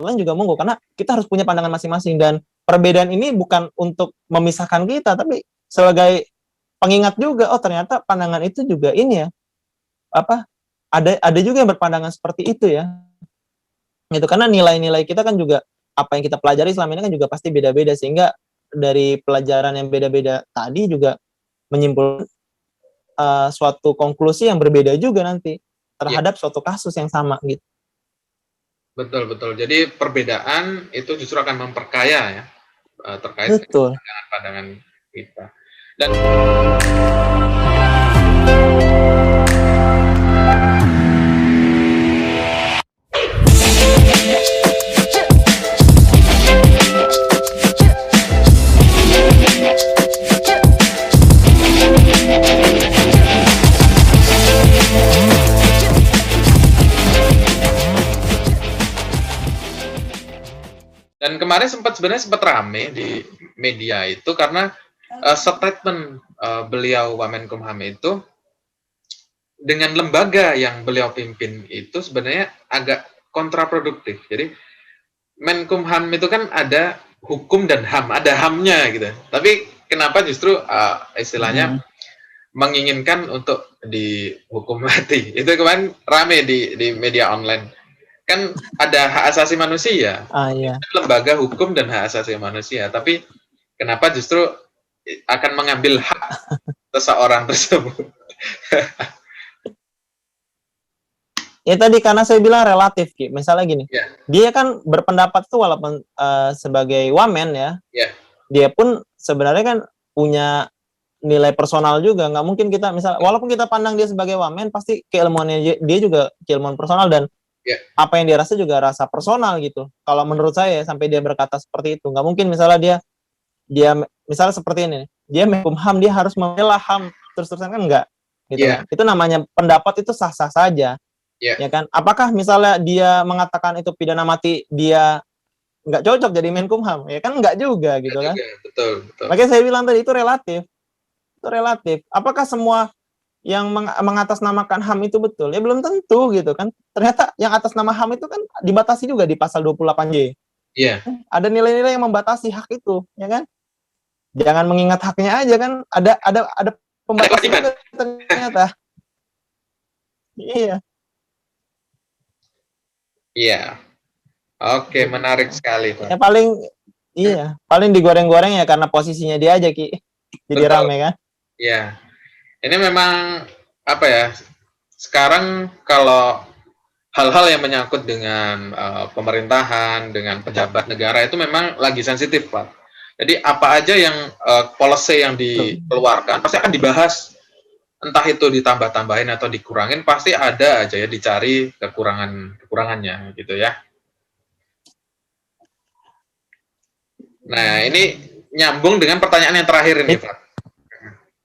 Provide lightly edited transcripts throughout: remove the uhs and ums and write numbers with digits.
lain juga monggo, karena kita harus punya pandangan masing-masing, dan perbedaan ini bukan untuk memisahkan kita, tapi sebagai pengingat juga, oh ternyata pandangan itu juga ini ya, apa, ada juga yang berpandangan seperti itu ya. Gitu, karena nilai-nilai kita kan juga, apa yang kita pelajari selama ini kan juga pasti beda-beda, sehingga dari pelajaran yang beda-beda tadi juga menyimpulkan suatu konklusi yang berbeda juga nanti terhadap suatu kasus yang sama gitu. Betul, betul. Jadi perbedaan itu justru akan memperkaya ya, terkait Betul. dengan pandangan kita. Dan kemarin sebenarnya sempat rame di media itu karena statement beliau Wamenkumham itu dengan lembaga yang beliau pimpin itu sebenarnya agak kontraproduktif. Jadi Menkumham itu kan ada hukum dan HAM, ada HAM-nya gitu. Tapi kenapa justru istilahnya menginginkan untuk dihukum mati? Itu kemarin rame di media online. Kan ada hak asasi manusia, iya. lembaga hukum dan hak asasi manusia, tapi kenapa justru akan mengambil hak seseorang tersebut? Ya tadi karena saya bilang relatif, Ki. Misalnya gini, dia kan berpendapat tuh walaupun sebagai wamen ya, dia pun sebenarnya kan punya nilai personal juga. Nggak mungkin kita walaupun kita pandang dia sebagai wamen, pasti keilmuannya dia juga keilmuan personal, dan apa yang dia rasa juga rasa personal gitu. Kalau menurut saya sampai dia berkata seperti itu, nggak mungkin misalnya dia misalnya seperti ini, dia Menkumham, dia harus membela HAM terus-terusan, kan enggak gitu kan. Itu namanya pendapat, itu sah-sah saja. Ya kan, apakah misalnya dia mengatakan itu pidana mati, dia nggak cocok jadi Menkumham, ya kan nggak juga gitu kan. Betul. Makanya saya bilang tadi itu relatif. Apakah semua yang mengatasnamakan HAM itu betul? Ya belum tentu gitu kan. Ternyata yang atas nama HAM itu kan dibatasi juga di pasal 28J. Ada nilai-nilai yang membatasi hak itu, ya kan. Jangan mengingat haknya aja kan, ada pembatas juga ternyata. Iya. Oke, menarik sekali, Pak. Ya paling digoreng-goreng ya karena posisinya dia aja, Ki. Jadi rame kan? Iya. Ini memang apa ya? Sekarang kalau hal-hal yang menyangkut dengan pemerintahan, dengan pejabat negara itu memang lagi sensitif, Pak. Jadi apa aja yang policy yang dikeluarkan pasti akan dibahas. Entah itu ditambah-tambahin atau dikurangin, pasti ada aja ya dicari kekurangannya gitu ya. Nah, ini nyambung dengan pertanyaan yang terakhir ini, Pak.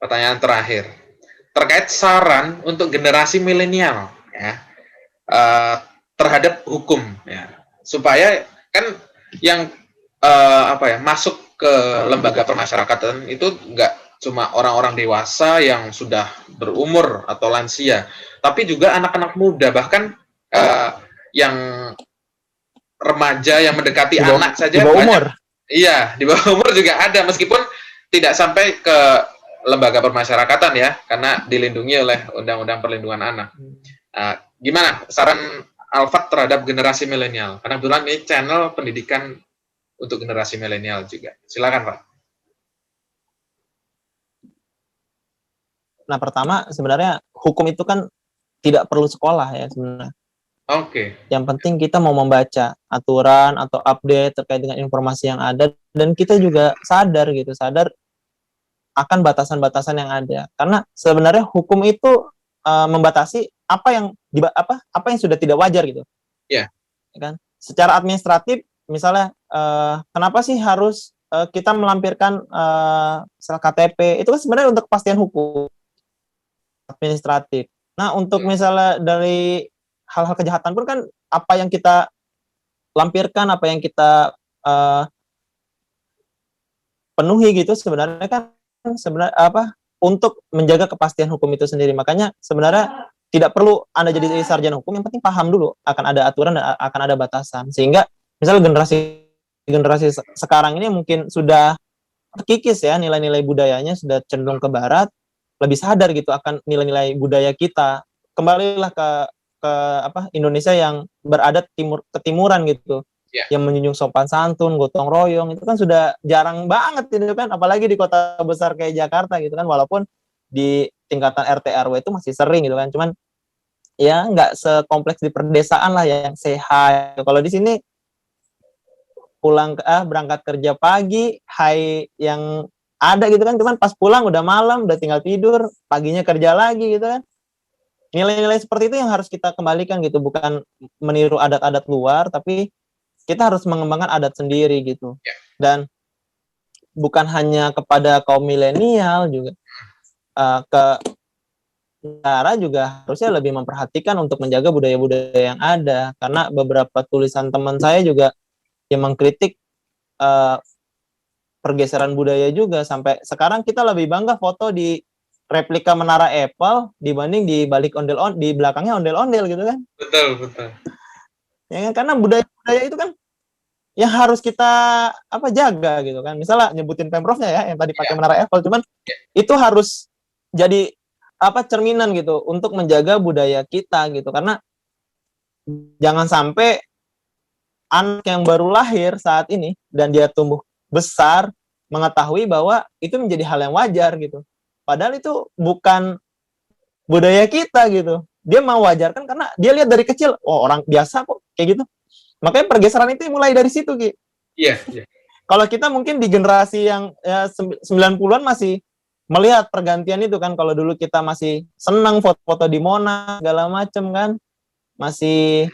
Pertanyaan terakhir. Terkait saran untuk generasi milenial ya, terhadap hukum ya. Supaya kan yang masuk ke lembaga permasyarakatan itu enggak cuma orang-orang dewasa yang sudah berumur atau lansia, tapi juga anak-anak muda, bahkan yang remaja yang mendekati anak saja. Di bawah umur. Iya, di bawah umur juga ada, meskipun tidak sampai ke lembaga permasyarakatan ya, karena dilindungi oleh Undang-Undang Perlindungan Anak. Gimana saran Alfat terhadap generasi milenial? Karena kebetulan ini channel pendidikan untuk generasi milenial juga. Silakan, Pak. Nah, pertama sebenarnya hukum itu kan tidak perlu sekolah ya sebenarnya. Yang penting kita mau membaca aturan atau update terkait dengan informasi yang ada, dan kita juga sadar akan batasan-batasan yang ada. Karena sebenarnya hukum itu membatasi apa yang sudah tidak wajar gitu. Ya kan? Secara administratif misalnya kenapa sih harus kita melampirkan KTP? Itu kan sebenarnya untuk kepastian hukum administratif. Nah, untuk misalnya dari hal-hal kejahatan pun kan apa yang kita lampirkan, apa yang kita penuhi gitu sebenarnya kan untuk menjaga kepastian hukum itu sendiri. Makanya sebenarnya tidak perlu Anda jadi sarjana hukum, yang penting paham dulu akan ada aturan dan akan ada batasan, sehingga misal generasi sekarang ini mungkin sudah terkikis ya, nilai-nilai budayanya sudah cenderung ke barat, lebih sadar gitu akan nilai-nilai budaya kita. Kembalilah ke Indonesia yang beradat ketimuran gitu. Yang menjunjung sopan santun, gotong royong, itu kan sudah jarang banget itu kan, apalagi di kota besar kayak Jakarta gitu kan, walaupun di tingkatan RT RW itu masih sering gitu kan, cuman ya nggak sekompleks di perdesaan lah yang sehat. Kalau di sini berangkat kerja pagi, yang ada gitu kan, cuman pas pulang udah malam, udah tinggal tidur, paginya kerja lagi gitu kan. Nilai-nilai seperti itu yang harus kita kembalikan gitu, bukan meniru adat-adat luar, tapi kita harus mengembangkan adat sendiri gitu. Dan bukan hanya kepada kaum milenial juga, ke negara juga harusnya lebih memperhatikan untuk menjaga budaya-budaya yang ada, karena beberapa tulisan teman saya juga yang mengkritik pergeseran budaya juga, sampai sekarang kita lebih bangga foto di replika menara Eiffel dibanding di di belakangnya ondel-ondel gitu kan. Betul. Ya kan, karena budaya itu kan yang harus kita jaga gitu kan. Misalnya nyebutin Pemprovnya ya yang tadi pakai menara Eiffel, cuman itu harus jadi cerminan gitu untuk menjaga budaya kita gitu, karena jangan sampai anak yang baru lahir saat ini dan dia tumbuh besar mengetahui bahwa itu menjadi hal yang wajar gitu. Padahal itu bukan budaya kita gitu. Dia mau wajarkan karena dia lihat dari kecil, oh orang biasa kok kayak gitu. Makanya pergeseran itu mulai dari situ, Ki. Iya. Kalau kita mungkin di generasi yang 90-an masih melihat pergantian itu kan. Kalau dulu kita masih senang foto-foto di Monas segala macem kan. Masih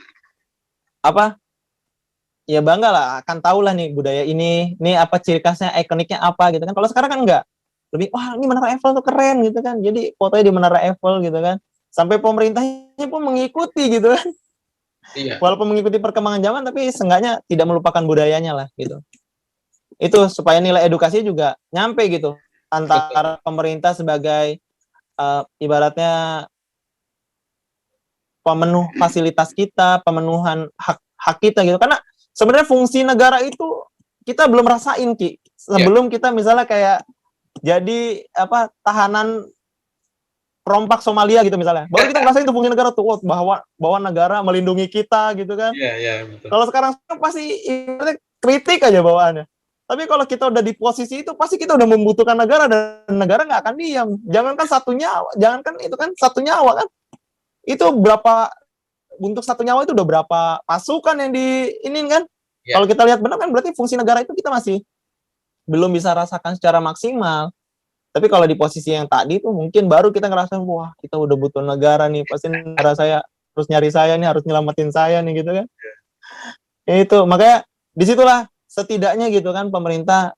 ya bangga lah, akan tahu lah nih budaya ini ciri khasnya, ikoniknya apa gitu kan. Kalau sekarang kan enggak, lebih wah ini menara Eiffel tuh keren gitu kan, jadi fotonya di menara Eiffel gitu kan, sampai pemerintahnya pun mengikuti gitu kan. Walaupun mengikuti perkembangan zaman, tapi seenggaknya tidak melupakan budayanya lah gitu. Itu supaya nilai edukasi juga nyampe gitu antara pemerintah sebagai ibaratnya pemenuh fasilitas kita, pemenuhan hak kita gitu. Karena sebenarnya fungsi negara itu kita belum rasain, Ki. Sebelum kita misalnya kayak jadi tahanan perompak Somalia gitu misalnya. Baru kita ngerasain tuh fungsi negara tuh, bahwa negara melindungi kita gitu kan. Betul. Kalau sekarang pasti kritik aja bawaannya. Tapi kalau kita udah di posisi itu, pasti kita udah membutuhkan negara, dan negara nggak akan diam. Jangankan satu nyawa kan. Itu untuk satu nyawa itu udah berapa pasukan yang kan. Kalau kita lihat benar kan, berarti fungsi negara itu kita masih belum bisa rasakan secara maksimal. Tapi kalau di posisi yang tadi itu mungkin baru kita ngerasain, wah kita udah butuh negara nih, pasti negara saya harus nyari saya nih, harus nyelamatin saya nih gitu kan. Itu makanya disitulah setidaknya gitu kan pemerintah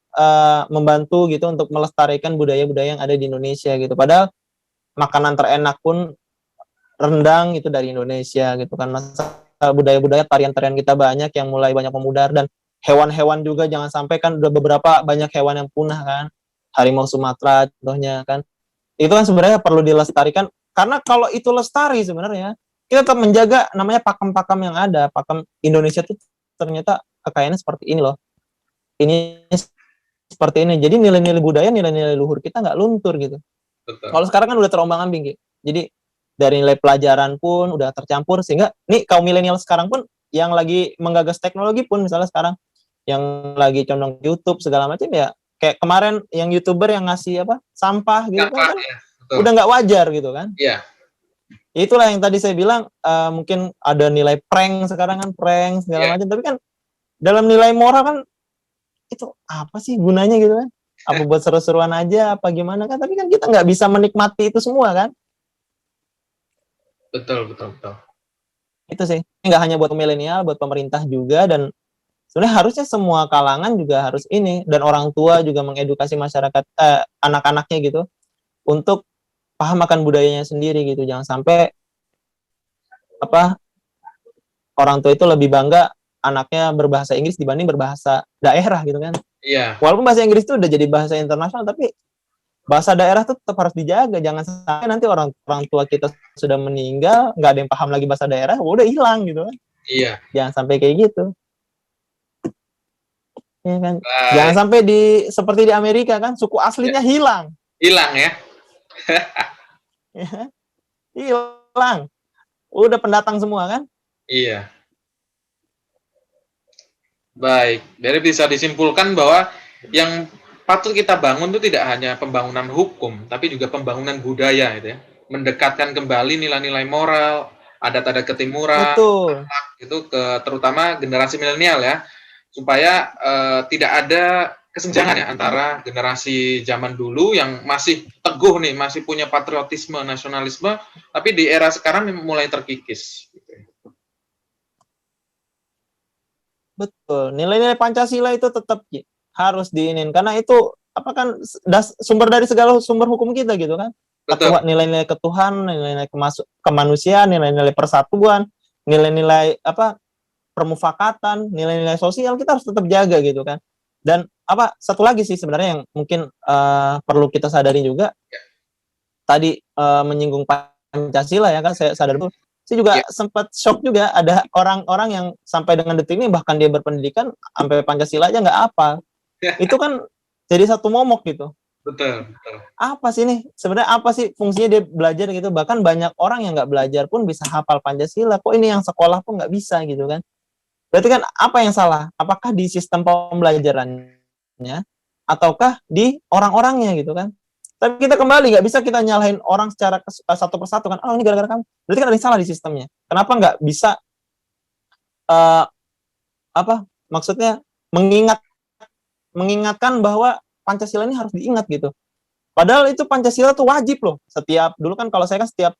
membantu gitu untuk melestarikan budaya-budaya yang ada di Indonesia gitu. Padahal makanan terenak pun rendang itu dari Indonesia gitu kan. Masa budaya-budaya tarian-tarian kita banyak yang mulai banyak memudar, dan hewan-hewan juga jangan sampai kan udah beberapa banyak hewan yang punah kan. Harimau Sumatera contohnya kan. Itu kan sebenarnya perlu dilestarikan, karena kalau itu lestari sebenarnya kita tetap menjaga namanya pakem-pakem yang ada. Pakem Indonesia tuh ternyata kekayaannya seperti ini loh. Ini seperti ini. Jadi nilai-nilai budaya, nilai-nilai luhur kita nggak luntur gitu. Kalau sekarang kan udah terombang-ambing gitu. Jadi dari nilai pelajaran pun udah tercampur, sehingga nih kaum milenial sekarang pun yang lagi menggagas teknologi pun misalnya sekarang yang lagi condong YouTube segala macam ya, kayak kemarin yang YouTuber yang ngasih sampah gitu kan udah nggak wajar gitu kan. Itulah yang tadi saya bilang, mungkin ada nilai prank sekarang kan, prank segala macam, tapi kan dalam nilai moral kan itu apa sih gunanya gitu kan, apa buat seru-seruan aja apa gimana kan, tapi kan kita nggak bisa menikmati itu semua kan. Betul. Itu sih, nggak hanya buat milenial, buat pemerintah juga, dan sebenarnya harusnya semua kalangan juga harus ini, dan orang tua juga mengedukasi masyarakat, anak-anaknya gitu, untuk paham akan budayanya sendiri gitu. Jangan sampai orang tua itu lebih bangga anaknya berbahasa Inggris dibanding berbahasa daerah gitu kan. Walaupun bahasa Inggris itu udah jadi bahasa internasional, tapi bahasa daerah tuh tetap harus dijaga. Jangan sampai nanti orang tua kita sudah meninggal, nggak ada yang paham lagi bahasa daerah, udah hilang gitu kan. Jangan sampai kayak gitu. Ya kan? Jangan sampai seperti di Amerika kan, suku aslinya hilang. Hilang ya. Hilang. Udah pendatang semua kan? Iya. Baik, jadi bisa disimpulkan bahwa yang patut kita bangun itu tidak hanya pembangunan hukum, tapi juga pembangunan budaya gitu ya. Mendekatkan kembali nilai-nilai moral, adat-adat ketimuran, akhlak itu ke terutama generasi milenial ya. Supaya tidak ada kesenjangan ya antara generasi zaman dulu yang masih teguh nih, masih punya patriotisme, nasionalisme, tapi di era sekarang mulai terkikis. Betul. Nilai-nilai Pancasila itu tetap harus diinin karena itu apa kan sumber dari segala sumber hukum kita gitu kan. Nilai-nilai ketuhanan, nilai-nilai kemanusiaan, nilai-nilai persatuan, nilai-nilai apa permufakatan, nilai-nilai sosial kita harus tetap jaga gitu kan. Dan apa satu lagi sih sebenarnya yang mungkin perlu kita sadari juga. Tadi menyinggung Pancasila ya kan, saya sadar betul. Saya juga sempat shock juga ada orang-orang yang sampai dengan detik ini bahkan dia berpendidikan sampai Pancasila aja nggak hafal. Itu kan jadi satu momok gitu. Betul. Apa sih nih? Sebenarnya apa sih fungsinya dia belajar gitu? Bahkan banyak orang yang nggak belajar pun bisa hafal Pancasila. Kok ini yang sekolah pun nggak bisa gitu kan? Berarti kan apa yang salah? Apakah di sistem pembelajarannya ataukah di orang-orangnya gitu kan? Tapi kita kembali nggak bisa kita nyalahin orang secara satu persatu kan. Oh ini gara-gara kamu. Berarti kan ada yang salah di sistemnya. Kenapa nggak bisa maksudnya mengingatkan bahwa Pancasila ini harus diingat gitu. Padahal itu Pancasila tuh wajib loh. Dulu kan kalau saya kan setiap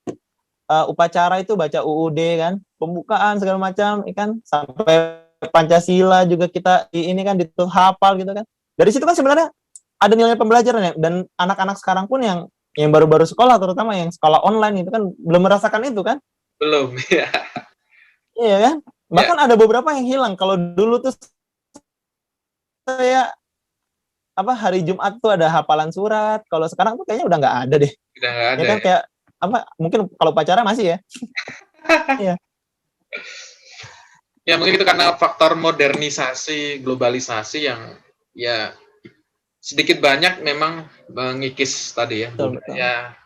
upacara itu baca UUD kan, pembukaan segala macam, kan sampai Pancasila juga kita ini kan hafal gitu kan. Dari situ kan sebenarnya ada nilai pembelajaran ya, dan anak-anak sekarang pun yang baru-baru sekolah, terutama yang sekolah online itu kan belum merasakan itu kan? Belum, ya. Iya kan? Bahkan ada beberapa yang hilang. Kalau dulu tuh saya hari Jumat tuh ada hafalan surat. Kalau sekarang tuh kayaknya udah nggak ada deh. Udah nggak ada. Ya kan kayak mungkin kalau upacara masih ya. Iya. Ya mungkin itu karena faktor modernisasi, globalisasi yang ya sedikit banyak memang mengikis tadi ya budaya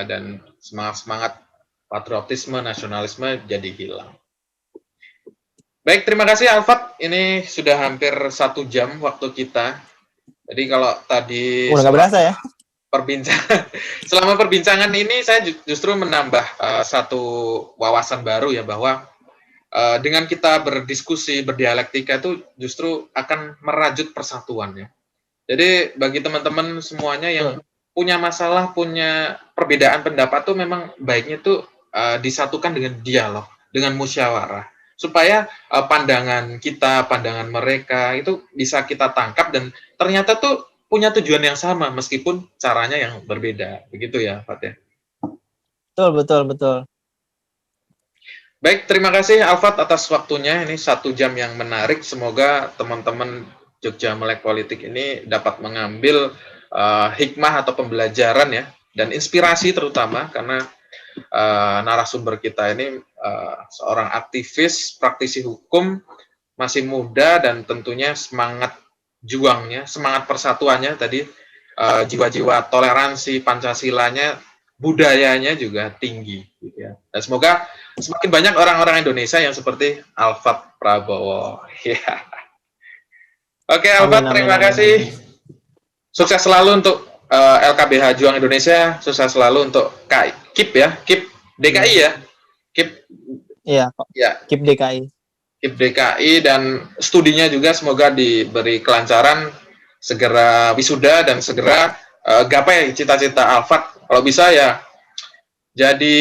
dan semangat patriotisme, nasionalisme jadi hilang. Baik, terima kasih Alfat. Ini sudah hampir 1 jam waktu kita. Jadi kalau tadi udah nggak berasa ya. Selama perbincangan ini saya justru menambah satu wawasan baru ya, bahwa dengan kita berdiskusi, berdialektika itu justru akan merajut persatuan ya. Jadi bagi teman-teman semuanya yang punya masalah, punya perbedaan pendapat tuh memang baiknya tuh disatukan dengan dialog, dengan musyawarah, supaya pandangan kita, pandangan mereka itu bisa kita tangkap dan ternyata tuh punya tujuan yang sama meskipun caranya yang berbeda. Begitu ya, Fatih? Betul. Baik, terima kasih Alfat atas waktunya. Ini 1 jam yang menarik. Semoga teman-teman Jogja Melek Politik ini dapat mengambil hikmah atau pembelajaran ya, dan inspirasi terutama karena narasumber kita ini seorang aktivis, praktisi hukum, masih muda dan tentunya semangat juangnya, semangat persatuannya tadi, jiwa-jiwa toleransi Pancasilanya, budayanya juga tinggi gitu ya. Dan semoga semakin banyak orang-orang Indonesia yang seperti Alfat Prabowo. Ya. Oke, Alfat, terima kasih. Sukses selalu untuk LKBH Juang Indonesia, sukses selalu untuk KIP ya, KIP DKI ya. KIP. Iya, KIP DKI. KIP DKI dan studinya juga semoga diberi kelancaran, segera wisuda dan segera gapai cita-cita Alfat. Kalau bisa ya jadi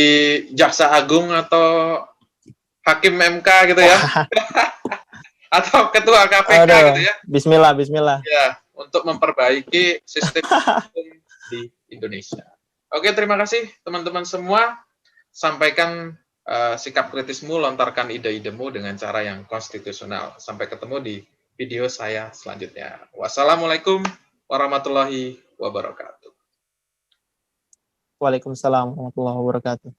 jaksa agung atau hakim MK gitu ya. Atau ketua KPK gitu ya. Bismillah. Ya, untuk memperbaiki sistem hukum di Indonesia. Oke, terima kasih teman-teman semua. Sampaikan sikap kritismu, lontarkan ide-idemu dengan cara yang konstitusional. Sampai ketemu di video saya selanjutnya. Wassalamualaikum warahmatullahi wabarakatuh. Waalaikumsalam warahmatullahi wabarakatuh.